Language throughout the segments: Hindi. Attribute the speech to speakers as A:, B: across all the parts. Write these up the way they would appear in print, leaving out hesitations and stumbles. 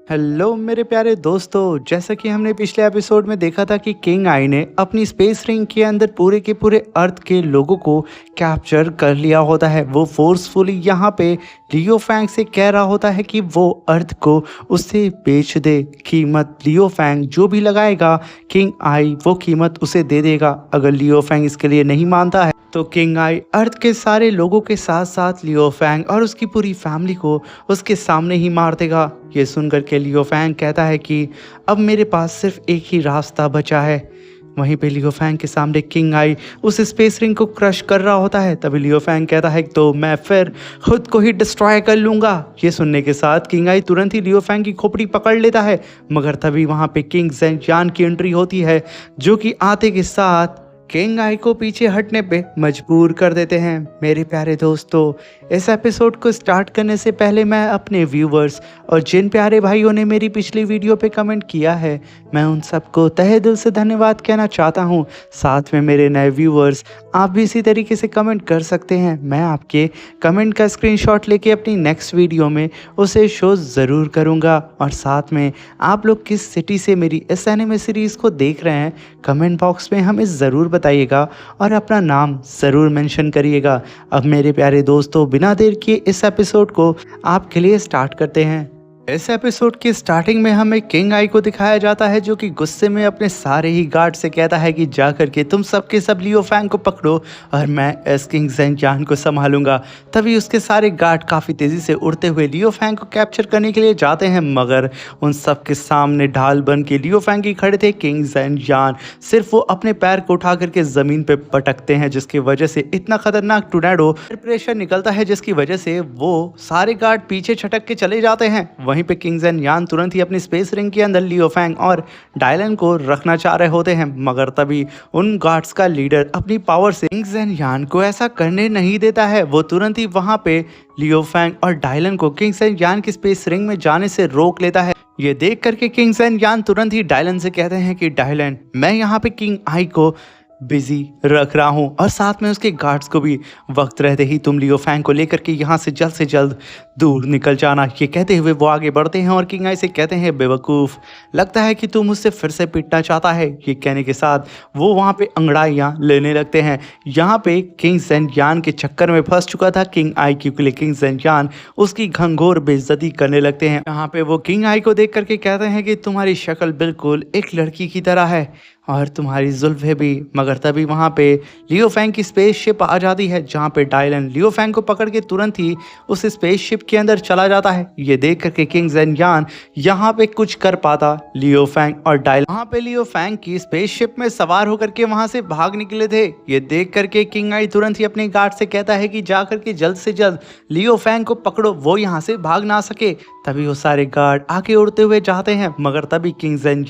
A: हेलो मेरे प्यारे दोस्तों, जैसा कि हमने पिछले एपिसोड में देखा था कि किंग आई ने अपनी स्पेस रिंग के अंदर पूरे के पूरे अर्थ के लोगों को कैप्चर कर लिया होता है। वो फोर्सफुली यहाँ पे लियो फैंग से कह रहा होता है कि वो अर्थ को उससे बेच दे। कीमत लियो फैंग जो भी लगाएगा किंग आई वो कीमत उसे दे देगा। अगर लियो फैंग इसके लिए नहीं मानता है तो किंग आई अर्थ के सारे लोगों के साथ साथ लियो फैंग और उसकी पूरी फैमिली को उसके सामने ही मार देगा। ये सुनकर के लियो फैंग कहता है कि अब मेरे पास सिर्फ एक ही रास्ता बचा है। वहीं पे लियो फैंग के सामने किंग आई उस स्पेस रिंग को क्रश कर रहा होता है। तभी लियो फैंग कहता है तो मैं फिर खुद को ही डिस्ट्रॉय कर लूंगा। ये सुनने के साथ किंग आई तुरंत ही लियो फैंग की खोपड़ी पकड़ लेता है, मगर तभी वहां पे किंग ज़ेन की एंट्री होती है, जो कि आते के साथ किंग आई को पीछे हटने पे मजबूर कर देते हैं। मेरे प्यारे दोस्तों, इस एपिसोड को स्टार्ट करने से पहले मैं अपने व्यूवर्स और जिन प्यारे भाइयों ने मेरी पिछली वीडियो पे कमेंट किया है, मैं उन सबको तहे दिल से धन्यवाद कहना चाहता हूं। साथ में मेरे नए व्यूवर्स, आप भी इसी तरीके से कमेंट कर सकते हैं। मैं आपके कमेंट का स्क्रीनशॉट लेके अपनी नेक्स्ट वीडियो में उसे शो ज़रूर करूँगा। और साथ में आप लोग किस सिटी से मेरी इस एनिमे सीरीज़ को देख रहे हैं, कमेंट बॉक्स में हमें ज़रूर बताइएगा और अपना नाम ज़रूर मेंशन करिएगा। अब मेरे प्यारे दोस्तों, बिना देर किए इस एपिसोड को आपके लिए स्टार्ट करते हैं। इस एपिसोड की स्टार्टिंग में हमें किंग आई को दिखाया जाता है, जो कि गुस्से में अपने सारे ही गार्ड से कहता है कि जा करके तुम सबके सब लियो फैंग को पकड़ो और मैं एस किंग ज़ेन को संभालूंगा। तभी उसके सारे गार्ड काफ़ी तेज़ी से उड़ते हुए लियो फैंग को कैप्चर करने के लिए जाते हैं, मगर उन सब के सामने ढाल बन के लियो फैंग ही खड़े थे। किंग ज़ेन सिर्फ वो अपने पैर को उठा करके ज़मीन पर पटकते हैं, जिसकी वजह से इतना खतरनाक टोर्नेडो प्रेशर निकलता है, जिसकी वजह से वो सारे गार्ड पीछे छटक के चले जाते हैं। वहीं पे किंग ज़ेन तुरंत ही अपनी स्पेस रिंग के अंदर लियो फैंग और डायलन को रखना चाह रहे होते हैं, मगर तभी उन गार्ड्स का लीडर अपनी पावर से किंग ज़ेन को ऐसा करने नहीं देता है। वो तुरंत ही वहां पे लियो फैंग और डायलन को किंग ज़ेन की स्पेस रिंग में जाने से रोक लेता है। ये देख करके किंग ज़ेन तुरंत ही डायलन से कहते हैं कि डायलन, मैं यहाँ पे किंग आई को बिजी रख रहा हूँ और साथ में उसके गार्ड्स को भी। वक्त रहते ही तुम लियो फैंग को लेकर के यहाँ से जल्द दूर निकल जाना। ये कहते हुए वो आगे बढ़ते हैं और किंग आई से कहते हैं, बेवकूफ़, लगता है कि तुम मुझसे फिर से पिटना चाहता है। ये कहने के साथ वो वहाँ पे अंगड़ाइयाँ लेने लगते हैं। यहाँ पे किंग ज़ेन के चक्कर में फंस चुका था किंग आई, क्योंकि किंग ज़ेन उसकी घंघोर बेइज्जती करने लगते हैं। यहाँ पे वो किंग आई को देख करके कहते हैं कि तुम्हारी शक्ल बिल्कुल एक लड़की की तरह है और तुम्हारी जुल्फ़ें भी। मगर तभी वहाँ पे लियो फैंग की स्पेसशिप आ जाती है, जहाँ पे डायलन लियो फैंग को पकड़ के तुरंत ही उस स्पेसशिप के अंदर चला जाता है। ये देख करके किंग ज़ेन यहाँ पे कुछ कर पाता लियो फैंग और डायलन वहाँ पे लियो फैंग की स्पेसशिप में सवार होकर के वहाँ से भाग निकले थे। ये देख करके किंग आई तुरंत ही अपने गार्ड से कहता है कि जा करके जल्द से जल्द लियो फैंग को पकड़ो, वो यहाँ से भाग ना सके। तभी वो सारे गार्ड आगे उड़ते हुए जाते हैं, मगर तभी किंग ज़ेन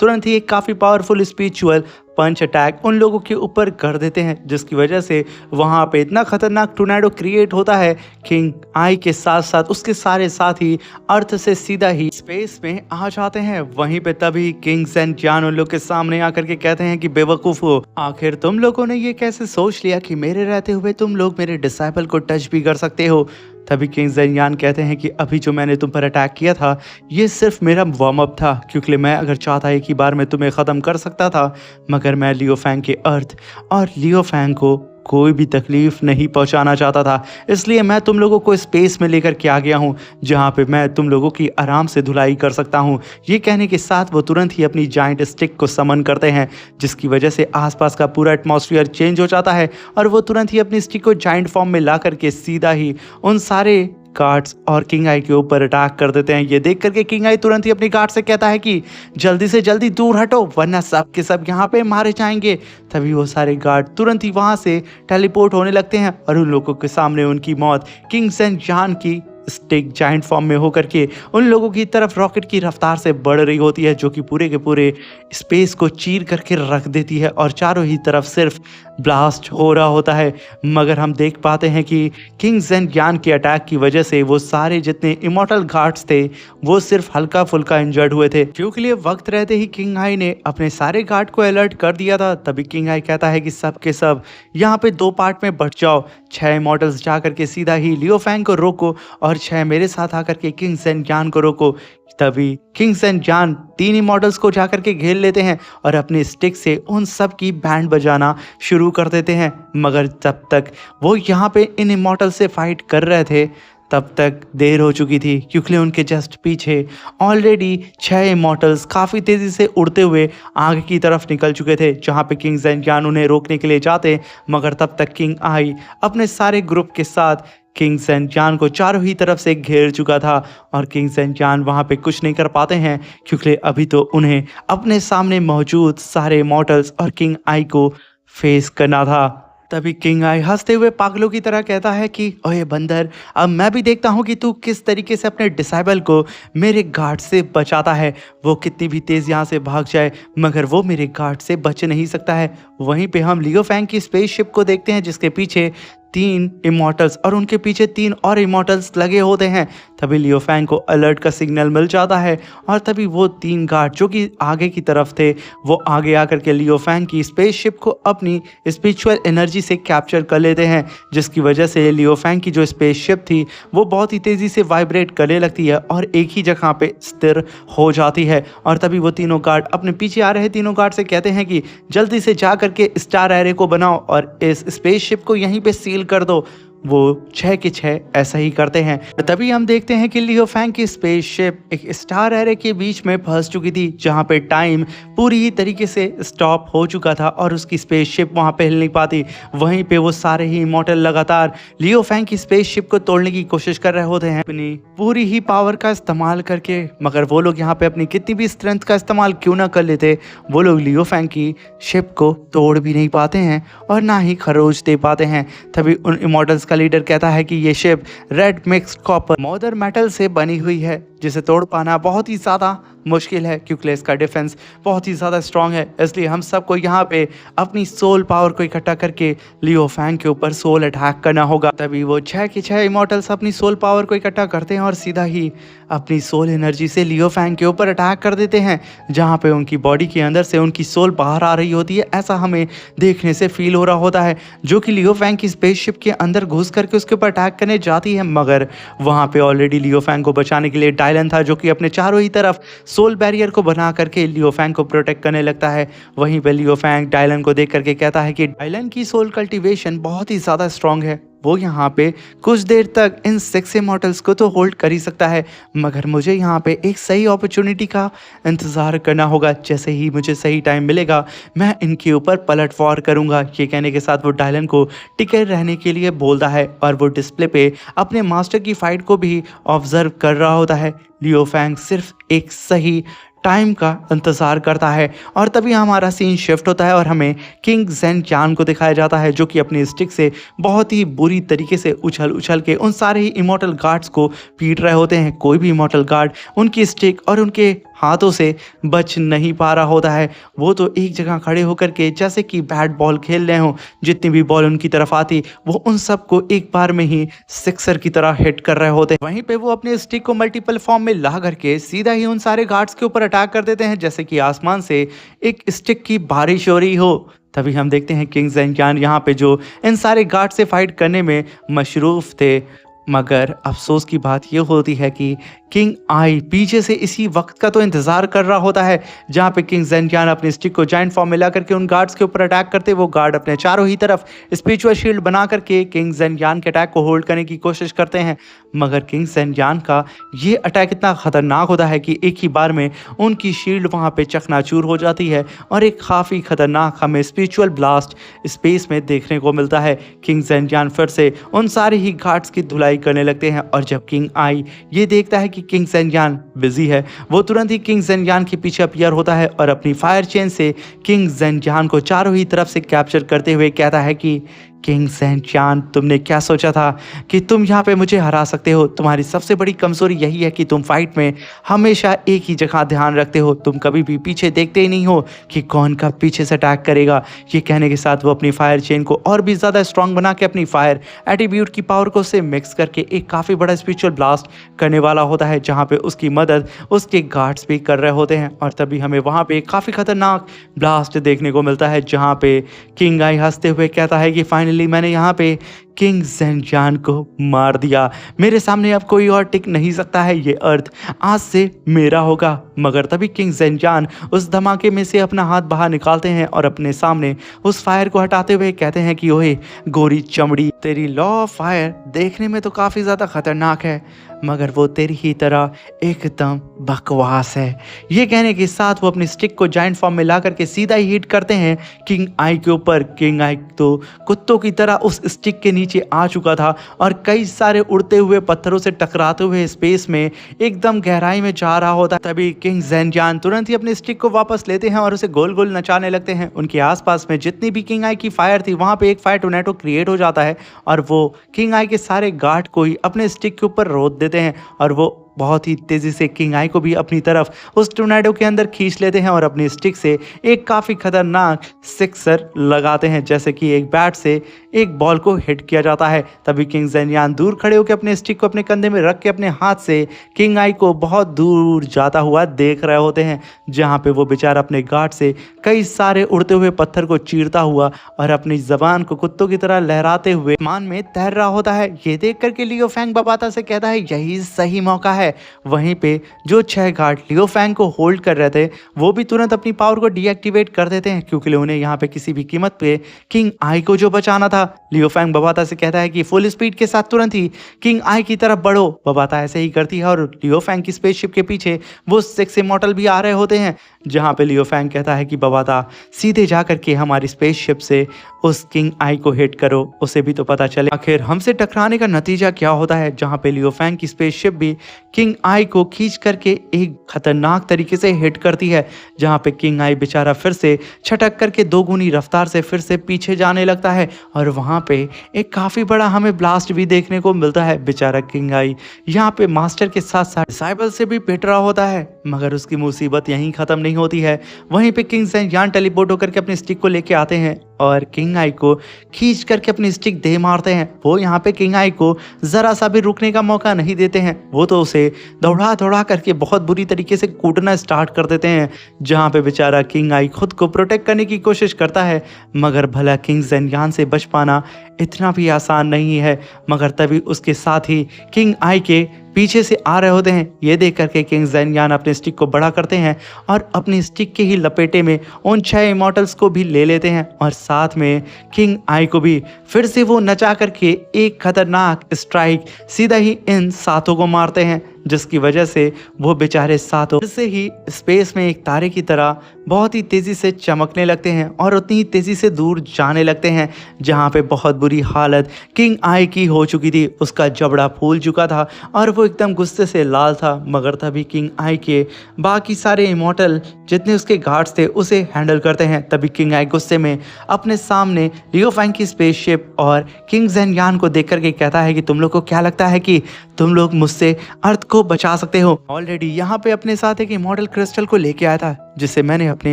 A: तुरंत ही एक काफ़ी पावरफुल स्पिरिचुअल पंच अटैक उन लोगों के ऊपर कर देते हैं, जिसकी वजह से वहाँ पे इतना खतरनाक टोर्नेडो क्रिएट होता है। किंग आई के साथ साथ उसके सारे साथी अर्थ से सीधा ही स्पेस में आ जाते हैं। वहीं पे तभी किंग ज़ेन उन लोग के सामने आकर के कहते हैं कि बेवकूफ़ हो, आखिर तुम लोगों ने ये कैसे सोच लिया कि मेरे रहते हुए तुम लोग मेरे डिसाइपल को टच भी कर सकते हो। तभी किंग ज़ेन कहते हैं कि अभी जो मैंने तुम पर अटैक किया था, ये सिर्फ मेरा वार्म अप था, क्योंकि मैं अगर चाहता एक ही बार में तुम्हें ख़त्म कर सकता था, मगर मैं लियो फैंग के अर्थ और लियो फैंग को कोई भी तकलीफ नहीं पहुंचाना चाहता था। इसलिए मैं तुम लोगों को स्पेस में लेकर के आ गया हूं, जहां पे मैं तुम लोगों की आराम से धुलाई कर सकता हूं। ये कहने के साथ वो तुरंत ही अपनी जाइंट स्टिक को समन करते हैं, जिसकी वजह से आसपास का पूरा एटमॉस्फेयर चेंज हो जाता है और वो तुरंत ही अपनी स्टिक को जाइंट फॉर्म में ला करके सीधा ही उन सारे गार्ड्स और किंग आई के ऊपर अटैक कर देते हैं। ये देख करके किंग आई तुरंत ही अपनी गार्ड से कहता है कि जल्दी से जल्दी दूर हटो, वरना सब के सब यहाँ पे मारे जाएंगे। तभी वो सारे गार्ड तुरंत ही वहाँ से टेलीपोर्ट होने लगते हैं और उन लोगों के सामने उनकी मौत किंग ज़ेन की स्टिक जाइंट फॉर्म में होकर के उन लोगों की तरफ रॉकेट की रफ्तार से बढ़ रही होती है, जो कि पूरे के पूरे स्पेस को चीर करके रख देती है और चारों ही तरफ सिर्फ ब्लास्ट हो रहा होता है। मगर हम देख पाते हैं कि किंग ज़ेन के अटैक की वजह से वो सारे जितने इमॉर्टल गार्ड्स थे वो सिर्फ हल्का फुल्का इंजर्ड हुए थे, क्योंकि वक्त रहते ही किंग आई ने अपने सारे गार्ड को अलर्ट कर दिया था। तभी किंग आई कहता है कि सब के सब यहाँ पे 2 पार्ट में बट जाओ, 6 इमॉर्टल्स जा करके सीधा ही लियो फैंग को रोको और 6 मेरे साथ आकर के किंग ज़ेन को रोको। तभी किंग सेंट जान तीन इमॉर्टल्स को जाकर के घेर लेते हैं और अपने स्टिक से उन सब की बैंड बजाना शुरू कर देते हैं। मगर तब तक वो यहाँ पे इन इमॉर्टल से फाइट कर रहे थे, तब तक देर हो चुकी थी, क्योंकि उनके जस्ट पीछे ऑलरेडी 6 इमॉर्टल्स काफ़ी तेज़ी से उड़ते हुए आगे की तरफ निकल चुके थे, जहाँ पे किंग ज़ेनचान उन्हें रोकने के लिए जाते। मगर तब तक किंग आई अपने सारे ग्रुप के साथ किंग ज़ेनचान को चारों ही तरफ से घेर चुका था और किंग ज़ेनचान वहाँ पे कुछ नहीं कर पाते हैं, क्योंकि अभी तो उन्हें अपने सामने मौजूद सारे इमॉर्टल्स और किंग आई को फेस करना था। तभी किंग आई हंसते हुए पागलों की तरह कहता है कि ओए बंदर, अब मैं भी देखता हूँ कि तू किस तरीके से अपने डिसाइबल को मेरे गार्ड से बचाता है। वो कितनी भी तेज़ यहाँ से भाग जाए मगर वो मेरे गार्ड से बच नहीं सकता है। वहीं पे हम लियो फैंग की स्पेसशिप को देखते हैं, जिसके पीछे 3 इमॉर्टल्स और उनके पीछे 3 और इमॉर्टल्स लगे होते हैं। तभी लियो फैंग को अलर्ट का सिग्नल मिल जाता है और तभी वो 3 गार्ड जो कि आगे की तरफ थे, वो आगे आकर के लियो फैंग की स्पेसशिप को अपनी स्पिरिचुअल एनर्जी से कैप्चर कर लेते हैं, जिसकी वजह से लियो फैंग की जो स्पेसशिप थी वो बहुत ही तेज़ी से वाइब्रेट करने लगती है और एक ही जगह पे स्थिर हो जाती है। और तभी वो तीनों गार्ड अपने पीछे आ रहे तीनों गार्ड से कहते हैं कि जल्दी से जा करके स्टार एरे को बनाओ और इस स्पेसशिप को यहीं पे सील कर दो। वो 6 के 6 ऐसा ही करते हैं। तभी हम देखते हैं कि लियो फैंग की स्पेसशिप एक स्टार एरे के बीच में फंस चुकी थी, जहां पे टाइम पूरी ही तरीके से स्टॉप हो चुका था और उसकी स्पेसशिप वहां पे हिल नहीं पाती। वहीं पे वो सारे ही इमॉर्टल लगातार लियो फैंग की स्पेसशिप को तोड़ने की कोशिश कर रहे होते हैं अपनी पूरी ही पावर का इस्तेमाल करके। मगर वो लोग यहाँ पे अपनी कितनी भी स्ट्रेंथ का इस्तेमाल क्यों ना कर लेते, वो लोग लियो फैंग की शिप को तोड़ भी नहीं पाते हैं और ना ही खरोच दे पाते हैं। तभी उन इमॉर्टल्स का लीडर कहता है कि ये शिप रेड मिक्स्ड कॉपर मॉडर मेटल से बनी हुई है, जिसे तोड़ पाना बहुत ही ज़्यादा मुश्किल है, क्योंकि इसका डिफेंस बहुत ही ज़्यादा स्ट्रांग है। इसलिए हम सबको यहाँ पे अपनी सोल पावर को इकट्ठा करके लियो फैंग के ऊपर सोल अटैक करना होगा। तभी वो 6 के 6 इमॉर्टल्स अपनी सोल पावर को इकट्ठा करते हैं और सीधा ही अपनी सोल एनर्जी से लियो फैंग के ऊपर अटैक कर देते हैं, जहाँ पे उनकी बॉडी के अंदर से उनकी सोल बाहर आ रही होती है। ऐसा हमें देखने से फील हो रहा होता है, जो कि लियो फैंग की स्पेसशिप के अंदर घुस करके उसके ऊपर अटैक करने जाती है। मगर वहाँ पे ऑलरेडी लियो फैंग को बचाने के लिए डायलन था, जो कि अपने चारों ही तरफ सोल बैरियर को बना करके लियो फैंग को प्रोटेक्ट करने लगता है। वहीं पे लियो फैंग डायलन को देख करके कहता है कि डायलन की सोल कल्टीवेशन बहुत ही ज़्यादा स्ट्रांग है, वो यहाँ पे कुछ देर तक इन 6 इमॉर्टल्स को तो होल्ड कर ही सकता है, मगर मुझे यहाँ पे एक सही अपॉर्चुनिटी का इंतज़ार करना होगा। जैसे ही मुझे सही टाइम मिलेगा मैं इनके ऊपर पलटवार करूँगा। ये कहने के साथ वो डायलन को टिके रहने के लिए बोलता है और वो डिस्प्ले पे अपने मास्टर की फाइट को भी ऑब्जर्व कर रहा होता है। लियो फैंग सिर्फ एक सही टाइम का इंतज़ार करता है और तभी हमारा सीन शिफ्ट होता है और हमें किंग ज़ेनचान को दिखाया जाता है, जो कि अपनी स्टिक से बहुत ही बुरी तरीके से उछल उछल के उन सारे ही इमॉर्टल गार्ड्स को पीट रहे होते हैं। कोई भी इमॉर्टल गार्ड उनकी स्टिक और उनके हाथों से बच नहीं पा रहा होता है। वो तो एक जगह खड़े होकर के जैसे कि बैट बॉल खेल रहे हों, जितनी भी बॉल उनकी तरफ आती वो उन सबको एक बार में ही सिक्सर की तरह हिट कर रहे होते हैं। वहीं पे वो अपने स्टिक को मल्टीपल फॉर्म में ला करके सीधा ही उन सारे गार्ड्स के ऊपर अटैक कर देते हैं, जैसे कि आसमान से एक स्टिक की बारिश हो रही हो। तभी हम देखते हैं किंग ज़ेनचान यहाँ पे जो इन सारे गार्ड से फाइट करने में मशरूफ थे, मगर अफसोस की बात ये होती है कि किंग आई पीछे से इसी वक्त का तो इंतज़ार कर रहा होता है, जहाँ पे किंग ज़ेनचान अपनी स्टिक को जाइंट फॉर्म में ला करके उन गार्ड्स के ऊपर अटैक करते। वो गार्ड अपने चारों ही तरफ स्पिरिचुअल शील्ड बना करके किंग ज़ेनचान के अटैक को होल्ड करने की कोशिश करते हैं, मगर किंग ज़ेनचान का ये अटैक इतना ख़तरनाक होता है कि एक ही बार में उनकी शील्ड वहाँ पर चकनाचूर हो जाती है और एक काफ़ी ख़तरनाक हमें स्पिरिचुअल ब्लास्ट स्पेस में देखने को मिलता है। किंग ज़ेनचान फिर से उन सारे ही गार्ड्स की धुलाई करने लगते हैं और जब किंग आई ये देखता है कि किंग ज़ेनचान बिजी है, वो तुरंत ही किंग ज़ेनचान के पीछे अपीयर होता है और अपनी फायर चेन से किंग ज़ेनचान को चारों ही तरफ से कैप्चर करते हुए कहता है कि किंग ज़ेनचान, तुमने क्या सोचा था कि तुम यहाँ पे मुझे हरा सकते हो? तुम्हारी सबसे बड़ी कमज़ोरी यही है कि तुम फाइट में हमेशा एक ही जगह ध्यान रखते हो, तुम कभी भी पीछे देखते ही नहीं हो कि कौन कब पीछे से अटैक करेगा। ये कहने के साथ वो अपनी फायर चेन को और भी ज़्यादा स्ट्रॉन्ग बना के अपनी फायर एट्रीब्यूट की पावर को से मिक्स करके एक काफ़ी बड़ा स्पिरिचुअल ब्लास्ट करने वाला होता है, जहाँ पे उसकी मदद उसके गार्ड्स भी कर रहे होते हैं। और तभी हमें वहाँ पे काफ़ी खतरनाक ब्लास्ट देखने को मिलता है, जहाँ पे किंग आई हंसते हुए कहता है कि फाइनली मैंने यहाँ पे किंग ज़ेनयान को मार दिया। मेरे सामने अब कोई और टिक नहीं सकता है, ये अर्थ आज से मेरा होगा। मगर तभी किंग ज़ेनयान उस धमाके में से अपना हाथ बाहर निकालते हैं और अपने सामने उस फायर को हटाते हुए कहते हैं कि ओए गोरी चमड़ी, तेरी लॉ ऑफ फायर देखने में तो काफ़ी ज़्यादा खतरनाक है, मगर वो तेरी ही तरह एकदम बकवास है। ये कहने के साथ वो अपनी स्टिक को जायंट फॉर्म में ला करके सीधा ही हिट करते हैं किंग आई के ऊपर। किंग आई तो कुत्तों की तरह उस स्टिक के नीचे आ चुका था और कई सारे उड़ते हुए पत्थरों से टकराते हुए स्पेस में एकदम गहराई में जा रहा होता। तभी किंग ज़ेनयान तुरंत ही अपनी स्टिक को वापस लेते हैं और उसे गोल गोल नचाने लगते हैं। उनके आसपास में जितनी भी किंग आई की फायर थी वहां पे एक फायर टोर्नेडो क्रिएट हो जाता है और वो किंग आई के सारे गार्ड को ही अपने स्टिक के ऊपर रोक देते हैं और वो बहुत ही तेज़ी से किंग आई को भी अपनी तरफ उस टोर्नेडो के अंदर खींच लेते हैं और अपनी स्टिक से एक काफ़ी खतरनाक सिक्सर लगाते हैं, जैसे कि एक बैट से एक बॉल को हिट किया जाता है। तभी किंग ज़ेनयान दूर खड़े होकर अपने स्टिक को अपने कंधे में रख के अपने हाथ से किंग आई को बहुत दूर जाता हुआ देख रहे होते हैं, जहाँ पे वो बेचारा अपने गार्ड से कई सारे उड़ते हुए पत्थर को चीरता हुआ और अपनी जबान को कुत्तों की तरह लहराते हुए मान में तैर रहा होता है। ये देख करके लियो फैंग बबाता से कहता है यही सही मौका है। वहीं पे जो 6 गार्ड लियो फैंग को होल्ड कर रहे थे वो भी तुरंत अपनी पावर को डीएक्टिवेट कर देते हैं, क्योंकि उन्हें यहाँ पे किसी भी कीमत पे किंग आई को जो बचाना था। लियो फैंग बबाता से कहता है कि फुल स्पीड के साथ तुरंत ही किंग आई की तरफ बढ़ो। बबाता ऐसे ही करती है और लियो फैंग की स्पेसशिप के पीछे वो 6 इमॉर्टल भी आ रहे होते हैं, जहाँ पे लियो फैंग कहता है कि बबाता सीधे जा करके हमारी स्पेसशिप से उस किंग आई को हिट करो, उसे भी तो पता चले आखिर हमसे टकराने का नतीजा क्या होता है। जहाँ पे लियो फैंग की स्पेसशिप भी किंग आई को खींच करके एक खतरनाक तरीके से हिट करती है, जहाँ पे किंग आई बेचारा फिर से छटक करके 2 गुनी रफ्तार से फिर से पीछे जाने लगता है और वहाँ पे एक काफ़ी बड़ा हमें ब्लास्ट भी देखने को मिलता है। बेचारा किंग आई यहाँ पे मास्टर के साथ साथ डिसाइबल से भी पिट रहा होता है, मगर उसकी मुसीबत यहीं ख़त्म नहीं होती है। वहीं पे किंग ज़ेनयान टेलीपोर्ट होकर के अपनी स्टिक को लेके आते हैं और किंग आई को खींच करके अपनी स्टिक दे मारते हैं। वो यहाँ पे किंग आई को ज़रा सा भी रुकने का मौका नहीं देते हैं, वो तो उसे दौड़ा दौड़ा करके बहुत बुरी तरीके से कूटना स्टार्ट कर देते हैं, जहाँ पे बेचारा किंग आई खुद को प्रोटेक्ट करने की कोशिश करता है। मगर भला किंग ज़ेनयान से बच पाना इतना भी आसान नहीं है। मगर तभी उसके साथ ही किंग आई के पीछे से आ रहे होते हैं। ये देख करके किंग ज़ेनयान अपने स्टिक को बड़ा करते हैं और अपनी स्टिक के ही लपेटे में उन 6 इमॉर्टल्स को भी ले लेते हैं और साथ में किंग आई को भी फिर से वो नचा करके एक खतरनाक स्ट्राइक सीधा ही इन 7 को मारते हैं, जिसकी वजह से वो बेचारे 7 फिर से ही स्पेस में एक तारे की तरह बहुत ही तेज़ी से चमकने लगते हैं और उतनी ही तेज़ी से दूर जाने लगते हैं, जहाँ पे बहुत बुरी हालत किंग आई की हो चुकी थी। उसका जबड़ा फूल चुका था और वो एकदम गुस्से से लाल था। मगर तभी किंग आई के बाकी सारे इमॉर्टल जितने उसके गार्ड्स थे उसे हैंडल करते हैं। तभी किंग आई गुस्से में अपने सामने लियो फैंग की स्पेसशिप और किंग ज़ेनयान को देख करके कहता है कि तुम लोग को क्या लगता है कि तुम लोग मुझसे अर्थ को बचा सकते हो? ऑलरेडी यहाँ पे अपने साथ एक इमॉर्टल क्रिस्टल को लेके आया था, जिसे मैंने अपने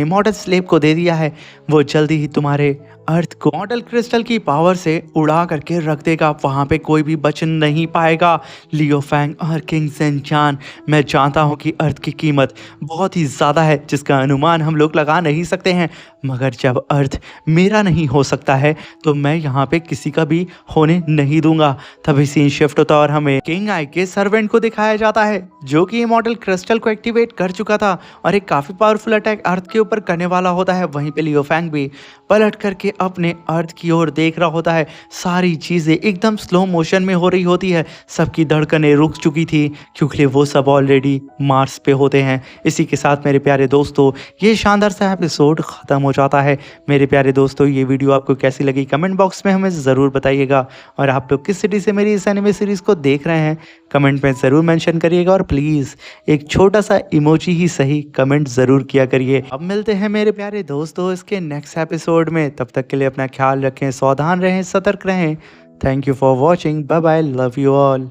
A: इमॉर्टल स्लेव को दे दिया है। वो जल्दी ही तुम्हारे अर्थ को इमॉर्टल क्रिस्टल की पावर से उड़ा करके रख देगा, वहाँ पे कोई भी बच नहीं पाएगा। लियो फैंग और किंग ज़ेनयान, मैं जानता हूँ कि अर्थ की कीमत बहुत ही ज़्यादा है, जिसका अनुमान हम लोग लगा नहीं सकते हैं, मगर जब अर्थ मेरा नहीं हो सकता है तो मैं यहाँ पे किसी का भी होने नहीं दूंगा। तभी सीन शिफ्ट होता और हमें किंग आई के सर्वेंट को दिखाया जाता है, जो कि इमॉर्टल क्रिस्टल को एक्टिवेट कर चुका था और एक काफ़ी पावरफुल अटैक अर्थ के ऊपर करने वाला होता है। वहीं पे लियो फैंग भी पलट करके अपने अर्थ की ओर देख रहा होता है। सारी चीज़ें एकदम स्लो मोशन में हो रही होती है, सबकी धड़कनें रुक चुकी थी क्योंकि वो सब ऑलरेडी मार्स पे होते हैं। इसी के साथ मेरे प्यारे दोस्तों ये शानदार सा एपिसोड ख़त्म हो जाता है। मेरे प्यारे दोस्तों ये वीडियो आपको कैसी लगी कमेंट बॉक्स में हमें ज़रूर बताइएगा, और आप लोग किस सिटी से मेरी इस एनिमे सीरीज़ को देख रहे हैं कमेंट में ज़रूर मेंशन करिएगा, और प्लीज़ एक छोटा सा इमोजी ही सही कमेंट ज़रूर किया करिए। अब मिलते हैं मेरे प्यारे दोस्तों इसके नेक्स्ट एपिसोड में, तब तक के लिए अपना ख्याल रखें, सावधान रहें, सतर्क रहें। Thank you for watching, bye bye, love you all.